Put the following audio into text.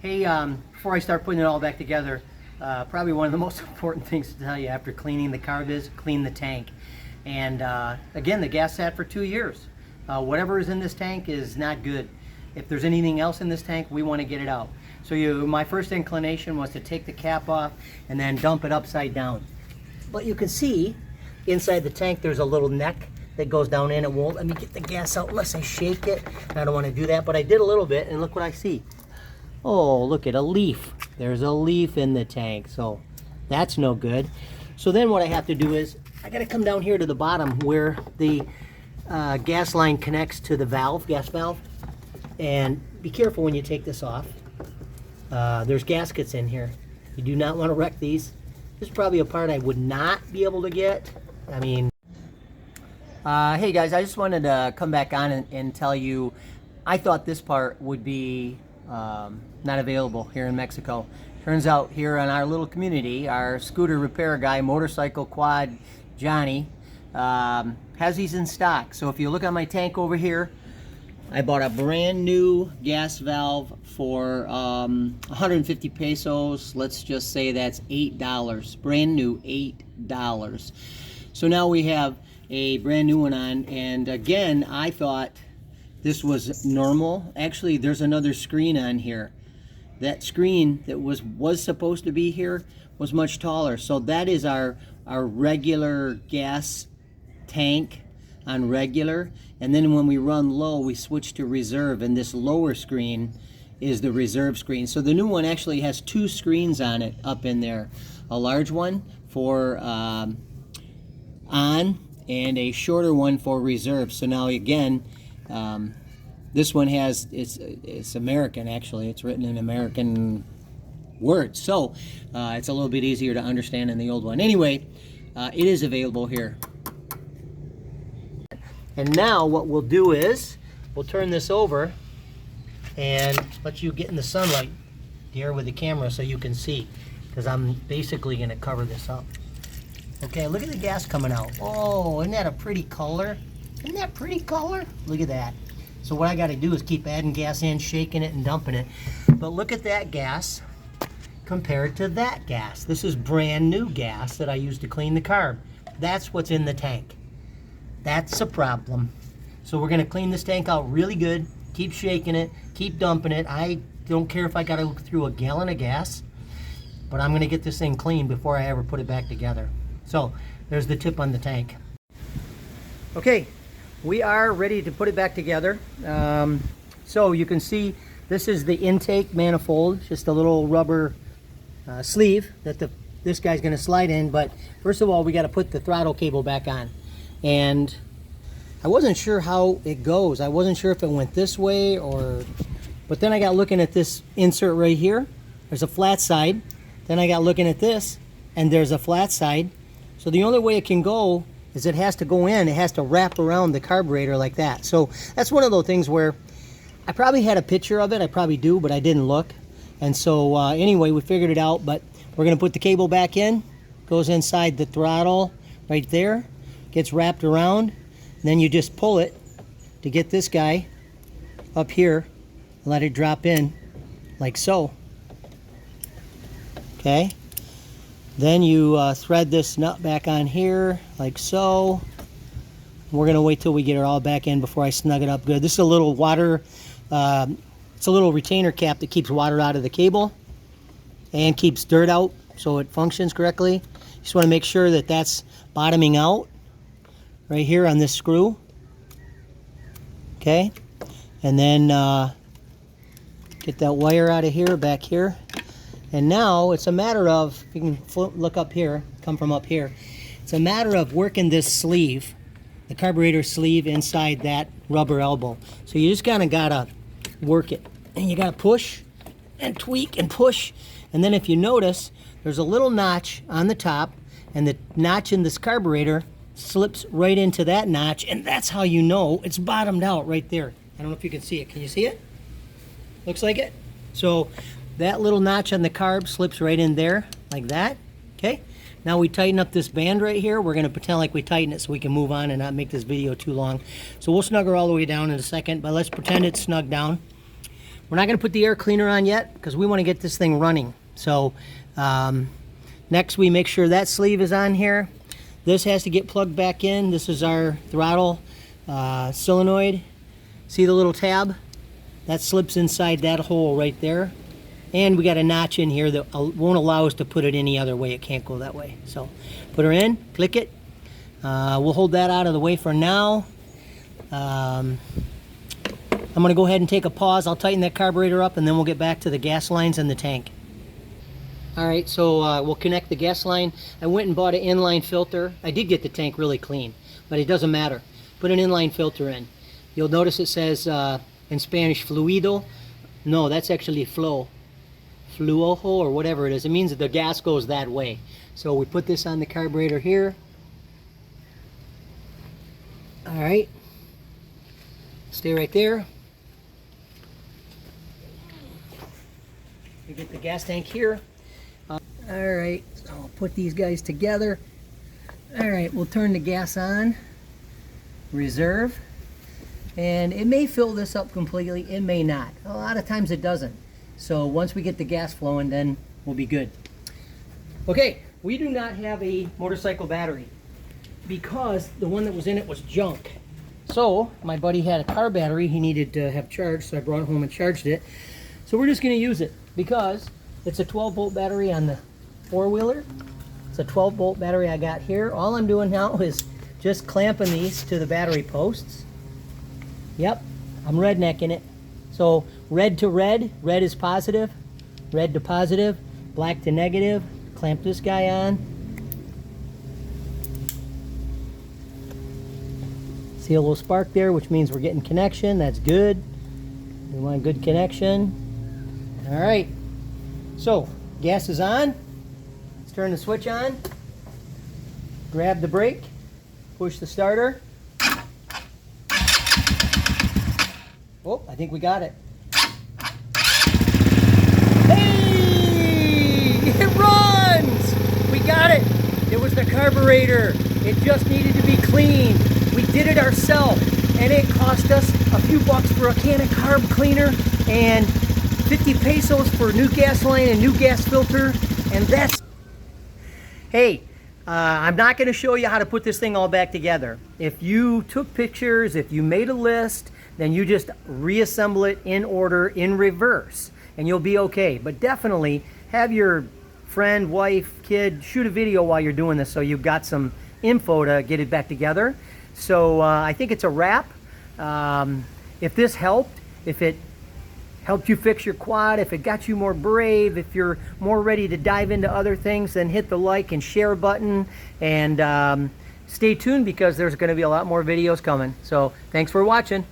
Hey, before I start putting it all back together, probably one of the most important things to tell you after cleaning the carb is clean the tank. And again, the gas sat for 2 years. Whatever is in this tank is not good. If there's anything else in this tank, we want to get it out. So my first inclination was to take the cap off and then dump it upside down. But you can see inside the tank there's a little neck that goes down in. It won't let me get the gas out unless I shake it. I don't want to do that, but I did a little bit, and look what I see. Oh, look at a leaf. There's a leaf in the tank, so that's no good. So then what I have to do is I got to come down here to the bottom where the gas line connects to the valve, gas valve, and be careful when you take this off. There's gaskets in here. You do not want to wreck these. This is probably a part I would not be able to get. I mean, hey guys, I just wanted to come back on and tell you I thought this part would be not available here in Mexico. Turns out here in our little community, our scooter repair guy, motorcycle quad Johnny, has these in stock. So if you look on my tank over here, I bought a brand new gas valve for 150 pesos. Let's just say that's $8. Brand new, $8. So now we have a brand new one on, and again, I thought this was normal. Actually, there's another screen on here. That screen that was supposed to be here was much taller. So that is our regular gas tank on regular. And then when we run low, we switch to reserve, and this lower screen is the reserve screen. So the new one actually has 2 screens on it up in there. A large one for on, and a shorter one for reserve. So now again, this one has, it's American actually. It's written in American words. So it's a little bit easier to understand than the old one. Anyway, it is available here. And now what we'll do is we'll turn this over and let you get in the sunlight here with the camera so you can see, because I'm basically going to cover this up. Okay, look at the gas coming out. Oh, isn't that a pretty color? Isn't that pretty color? Look at that. So what I got to do is keep adding gas in, shaking it, and dumping it. But look at that gas compared to that gas. This is brand new gas that I used to clean the carb. That's what's in the tank. That's a problem. So we're going to clean this tank out really good. Keep shaking it. Keep dumping it. I don't care if I got to look through a gallon of gas, but I'm going to get this thing clean before I ever put it back together. So there's the tip on the tank. Okay, we are ready to put it back together. So you can see this is the intake manifold, just a little rubber sleeve that this guy's going to slide in. But first of all, we got to put the throttle cable back on. And I wasn't sure how it goes. I wasn't sure if it went this way but then I got looking at this insert right here. There's a flat side. Then I got looking at this, and there's a flat side. So the only way it can go is it has to go in. It has to wrap around the carburetor like that. So that's one of those things where I probably had a picture of it. I probably do, but I didn't look. And so anyway, we figured it out. But we're going to put the cable back in. Goes inside the throttle right there. Gets wrapped around. And then you just pull it to get this guy up here. Let it drop in like so. Okay. Then you thread this nut back on here like so. We're going to wait till we get it all back in before I snug it up good. This is a little water, it's a little retainer cap that keeps water out of the cable and keeps dirt out so it functions correctly. Just want to make sure that that's bottoming out right here on this screw. Okay. And then get that wire out of here, back here. And now it's a matter of, you can look up here, come from up here. It's a matter of working this sleeve, the carburetor sleeve inside that rubber elbow. So you just kind of gotta work it. And you gotta push and tweak and push. And then if you notice, there's a little notch on the top, and the notch in this carburetor slips right into that notch, and that's how you know it's bottomed out right there. I don't know if you can see it. Can you see it? Looks like it. So that little notch on the carb slips right in there like that. Okay, now we tighten up this band right here. We're going to pretend like we tighten it so we can move on and not make this video too long. So we'll snug her all the way down in a second, but let's pretend it's snug down. We're not going to put the air cleaner on yet because we want to get this thing running. So next we make sure that sleeve is on here. This has to get plugged back in. This is our throttle solenoid. See the little tab? That slips inside that hole right there. And we got a notch in here that won't allow us to put it any other way. It can't go that way. So put her in, click it. We'll hold that out of the way for now. I'm going to go ahead and take a pause. I'll tighten that carburetor up and then we'll get back to the gas lines and the tank. Alright, so we'll connect the gas line. I went and bought an inline filter. I did get the tank really clean, but it doesn't matter. Put an inline filter in. You'll notice it says in Spanish fluido. No, that's actually flow. Fluojo or whatever it is. It means that the gas goes that way. So we put this on the carburetor here. Alright. Stay right there. We get the gas tank here. Alright, so I'll put these guys together. Alright, we'll turn the gas on. Reserve. And it may fill this up completely, it may not. A lot of times it doesn't. So once we get the gas flowing, then we'll be good. Okay, we do not have a motorcycle battery because the one that was in it was junk. So my buddy had a car battery he needed to have charged, so I brought it home and charged it. So we're just going to use it because it's a 12-volt battery on the four-wheeler. It's a 12-volt battery I got here. All I'm doing now is just clamping these to the battery posts. Yep, I'm rednecking it. So red to red, red is positive, red to positive, black to negative. Clamp this guy on. See a little spark there, which means we're getting connection. That's good. We want a good connection. All right, so gas is on. Let's turn the switch on. Grab the brake, push the starter. Oh, I think we got it. Hey! It runs! We got it! It was the carburetor. It just needed to be cleaned. We did it ourselves, and it cost us a few bucks for a can of carb cleaner and 50 pesos for new gas line and new gas filter, and that's... Hey, I'm not going to show you how to put this thing all back together. If you took pictures, if you made a list, then you just reassemble it in order in reverse and you'll be okay. But definitely have your friend, wife, kid shoot a video while you're doing this so you've got some info to get it back together. So I think it's a wrap. If this helped, if it helped you fix your quad, if it got you more brave, if you're more ready to dive into other things, then hit the like and share button and stay tuned because there's going to be a lot more videos coming. So thanks for watching.